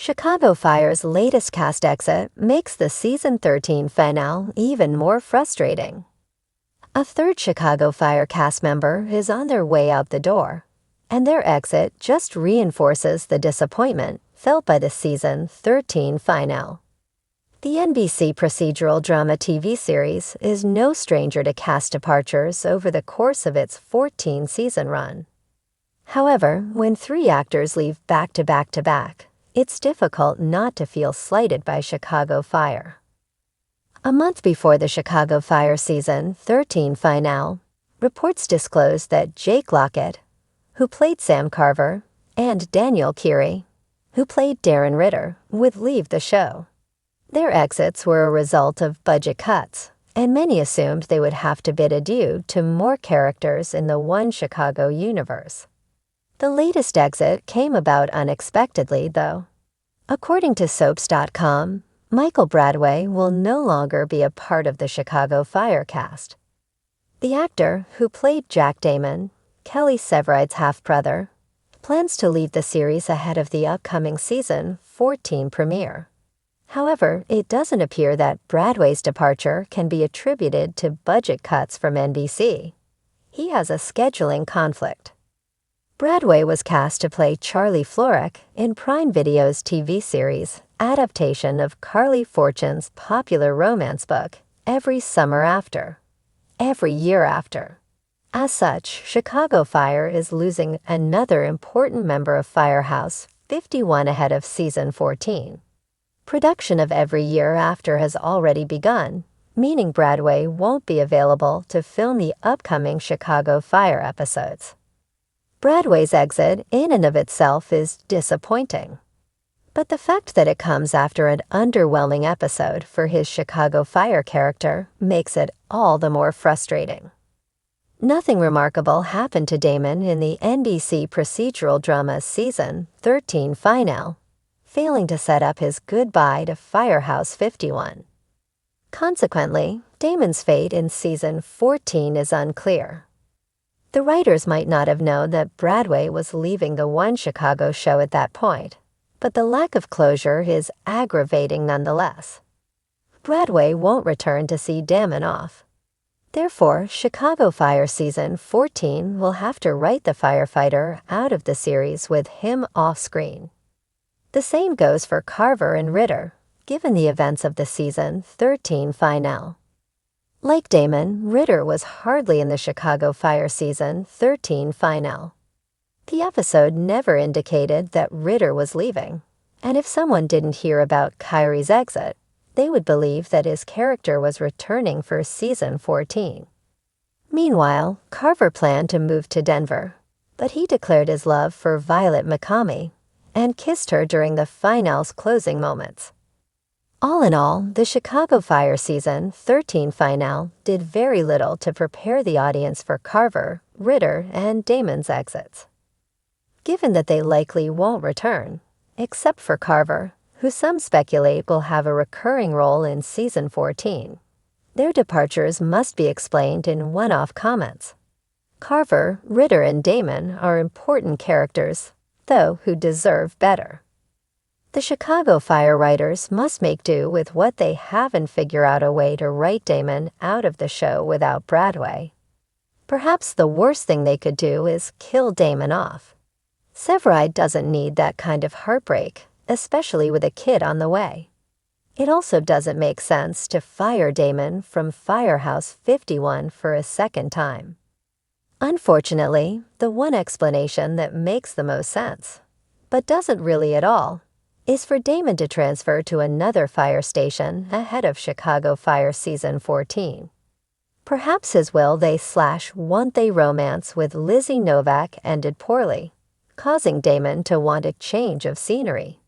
Chicago Fire's latest cast exit makes the season 13 finale even more frustrating. A third Chicago Fire cast member is on their way out the door, and their exit just reinforces the disappointment felt by the season 13 finale. The NBC procedural drama TV series is no stranger to cast departures over the course of its 14-season run. However, when three actors leave back to back to back, it's difficult not to feel slighted by Chicago Fire. A month before the Chicago Fire season 13 finale, reports disclosed that Jake Lockett, who played Sam Carver, and Daniel Keary, who played Darren Ritter, would leave the show. Their exits were a result of budget cuts, and many assumed they would have to bid adieu to more characters in the One Chicago universe. The latest exit came about unexpectedly, though. According to Soaps.com, Michael Bradway will no longer be a part of the Chicago Fire cast. The actor, who played Jack Damon, Kelly Severide's half-brother, plans to leave the series ahead of the upcoming season 14 premiere. However, it doesn't appear that Bradway's departure can be attributed to budget cuts from NBC. He has a scheduling conflict. Bradway was cast to play Charlie Florek in Prime Video's TV series adaptation of Carly Fortune's popular romance book, Every Year After. As such, Chicago Fire is losing another important member of Firehouse 51 ahead of season 14. Production of Every Year After has already begun, meaning Bradway won't be available to film the upcoming Chicago Fire episodes. Bradway's exit in and of itself is disappointing, but the fact that it comes after an underwhelming episode for his Chicago Fire character makes it all the more frustrating. Nothing remarkable happened to Damon in the NBC procedural drama season 13 finale, failing to set up his goodbye to Firehouse 51. Consequently, Damon's fate in season 14 is unclear. The writers might not have known that Bradway was leaving the One Chicago show at that point, but the lack of closure is aggravating nonetheless. Bradway won't return to see Damon off. Therefore, Chicago Fire season 14 will have to write the firefighter out of the series with him off-screen. The same goes for Carver and Ritter, given the events of the season 13 finale. Like Damon, Ritter was hardly in the Chicago Fire season 13 finale. The episode never indicated that Ritter was leaving, and if someone didn't hear about Kyrie's exit, they would believe that his character was returning for season 14. Meanwhile, Carver planned to move to Denver, but he declared his love for Violet McCamey and kissed her during the finale's closing moments. All in all, the Chicago Fire season 13 finale did very little to prepare the audience for Carver, Ritter, and Damon's exits. Given that they likely won't return, except for Carver, who some speculate will have a recurring role in season 14, their departures must be explained in one-off comments. Carver, Ritter, and Damon are important characters, though who deserve better. The Chicago Fire writers must make do with what they have and figure out a way to write Damon out of the show without Bradway. Perhaps the worst thing they could do is kill Damon off. Severide doesn't need that kind of heartbreak, especially with a kid on the way. It also doesn't make sense to fire Damon from Firehouse 51 for a second time. Unfortunately, the one explanation that makes the most sense, but doesn't really at all, is for Damon to transfer to another fire station ahead of Chicago Fire season 14. Perhaps his will-they/won't-they romance with Lizzie Novak ended poorly, causing Damon to want a change of scenery.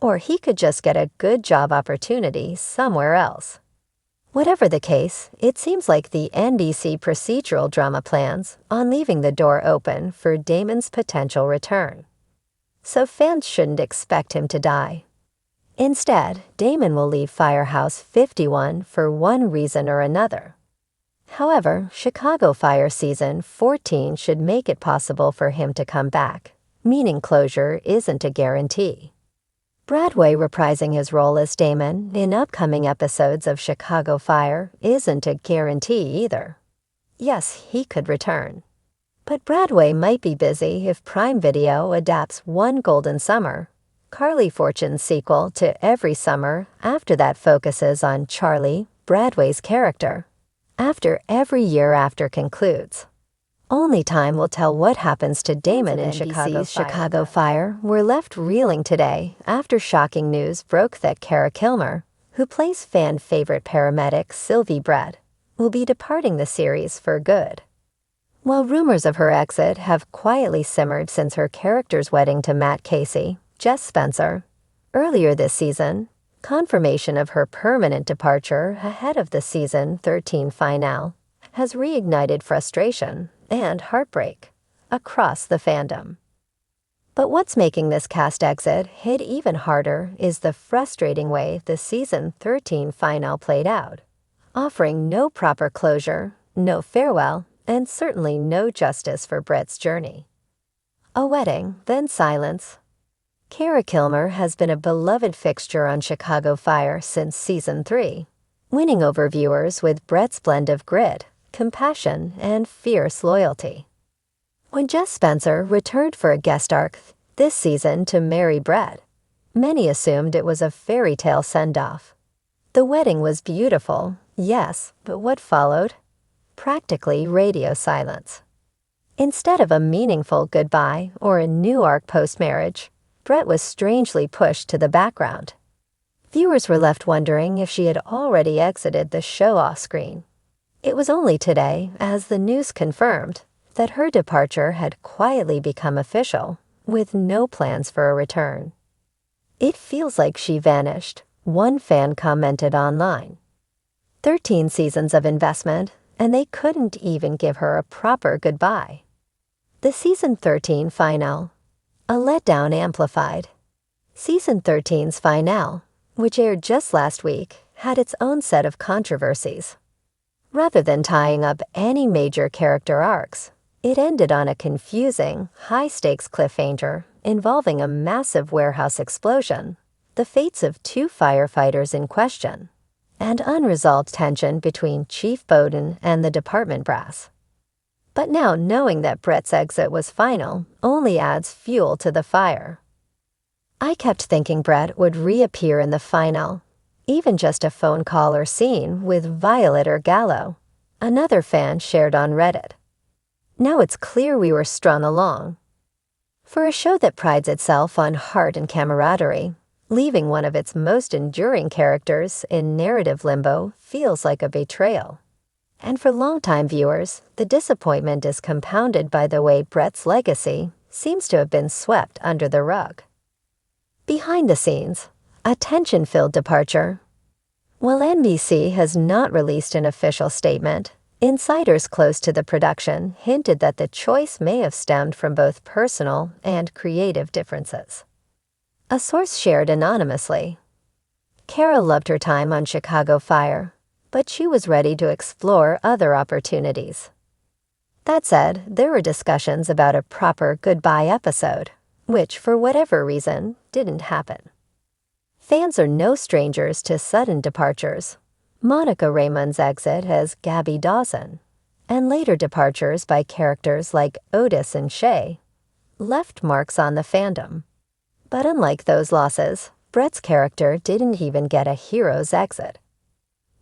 Or he could just get a good job opportunity somewhere else. Whatever the case, it seems like the NBC procedural drama plans on leaving the door open for Damon's potential return. So fans shouldn't expect him to die. Instead, Damon will leave Firehouse 51 for one reason or another. However, Chicago Fire season 14 should make it possible for him to come back, meaning closure isn't a guarantee. Bradway reprising his role as Damon in upcoming episodes of Chicago Fire isn't a guarantee either. Yes, he could return. But Bradway might be busy if Prime Video adapts One Golden Summer, Carly Fortune's sequel to Every Summer after that focuses on Charlie, Bradway's character, after Every Year After concludes. Only time will tell what happens to Damon in Chicago Fire. We're left reeling today after shocking news broke that Cara Kilmer, who plays fan-favorite paramedic Sylvie Brett, will be departing the series for good. While rumors of her exit have quietly simmered since her character's wedding to Matt Casey, Jess Spencer, earlier this season, confirmation of her permanent departure ahead of the season 13 finale has reignited frustration and heartbreak across the fandom. But what's making this cast exit hit even harder is the frustrating way the season 13 finale played out, offering no proper closure, no farewell, and certainly no justice for Brett's journey. A wedding, then silence. Cara Kilmer has been a beloved fixture on Chicago Fire since season 3, winning over viewers with Brett's blend of grit, compassion, and fierce loyalty. When Jess Spencer returned for a guest arc this season to marry Brett, many assumed it was a fairy tale send-off. The wedding was beautiful, yes, but what followed? Practically radio silence. Instead of a meaningful goodbye or a new arc post-marriage, Brett was strangely pushed to the background. Viewers were left wondering if she had already exited the show off-screen. It was only today, as the news confirmed, that her departure had quietly become official, with no plans for a return. "It feels like she vanished," one fan commented online. 13 seasons of investment, and they couldn't even give her a proper goodbye. The season 13 finale. A letdown amplified. Season 13's finale, which aired just last week, had its own set of controversies. Rather than tying up any major character arcs, it ended on a confusing, high-stakes cliffhanger involving a massive warehouse explosion, the fates of 2 firefighters in question, and unresolved tension between Chief Bowden and the department brass. But now knowing that Brett's exit was final only adds fuel to the fire. I kept thinking Brett would reappear in the final, even just a phone call or scene with Violet or Gallo, another fan shared on Reddit. Now it's clear we were strung along. For a show that prides itself on heart and camaraderie, leaving one of its most enduring characters in narrative limbo feels like a betrayal. And for longtime viewers, the disappointment is compounded by the way Brett's legacy seems to have been swept under the rug. Behind the scenes, a tension-filled departure. While NBC has not released an official statement, insiders close to the production hinted that the choice may have stemmed from both personal and creative differences. A source shared anonymously. Cara loved her time on Chicago Fire, but she was ready to explore other opportunities. That said, there were discussions about a proper goodbye episode, which, for whatever reason, didn't happen. Fans are no strangers to sudden departures. Monica Raymond's exit as Gabby Dawson, and later departures by characters like Otis and Shay, left marks on the fandom. But unlike those losses, Brett's character didn't even get a hero's exit.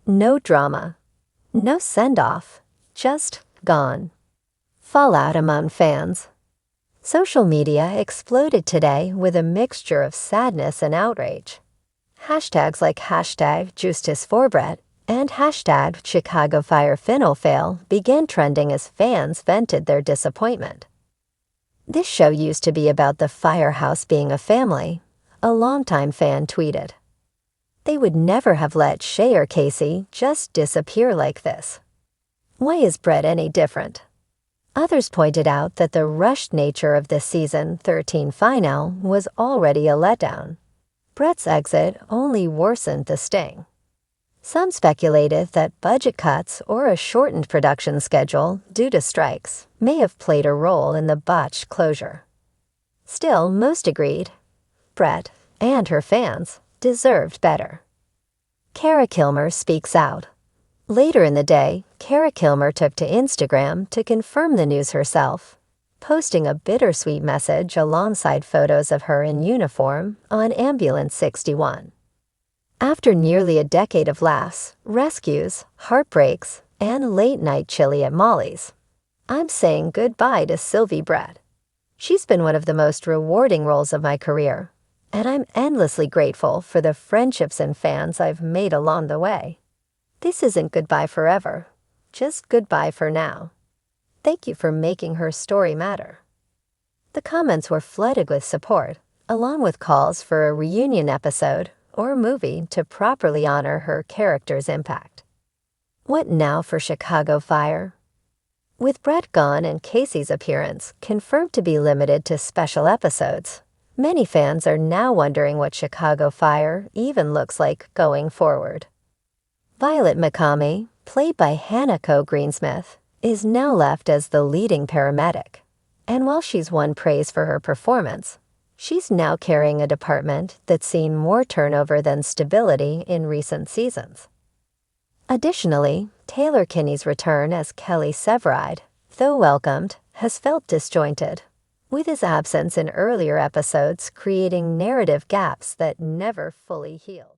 No drama, no send-off, just gone. Fallout among fans. Social media exploded today with a mixture of sadness and outrage. Hashtags like #JusticeForBrett and #ChicagoFireFinalFail began trending as fans vented their disappointment. "This show used to be about the firehouse being a family," a longtime fan tweeted. "They would never have let Shay or Casey just disappear like this. Why is Brett any different?" Others pointed out that the rushed nature of the season 13 finale was already a letdown. Brett's exit only worsened the sting. Some speculated that budget cuts or a shortened production schedule due to strikes may have played a role in the botched closure. Still, most agreed, Brett, and her fans deserved better. Cara Kilmer speaks out. Later in the day, Cara Kilmer took to Instagram to confirm the news herself, posting a bittersweet message alongside photos of her in uniform on Ambulance 61. After nearly a decade of laughs, rescues, heartbreaks, and late-night chili at Molly's, I'm saying goodbye to Sylvie Brett. She's been one of the most rewarding roles of my career, and I'm endlessly grateful for the friendships and fans I've made along the way. This isn't goodbye forever, just goodbye for now. Thank you for making her story matter. The comments were flooded with support, along with calls for a reunion episode or movie to properly honor her character's impact. What now for Chicago Fire? With Brett gone and Casey's appearance confirmed to be limited to special episodes, many fans are now wondering what Chicago Fire even looks like going forward. Violet McCamey, played by Hanako Greensmith, is now left as the leading paramedic. And while she's won praise for her performance, she's now carrying a department that's seen more turnover than stability in recent seasons. Additionally, Taylor Kinney's return as Kelly Severide, though welcomed, has felt disjointed, with his absence in earlier episodes creating narrative gaps that never fully healed.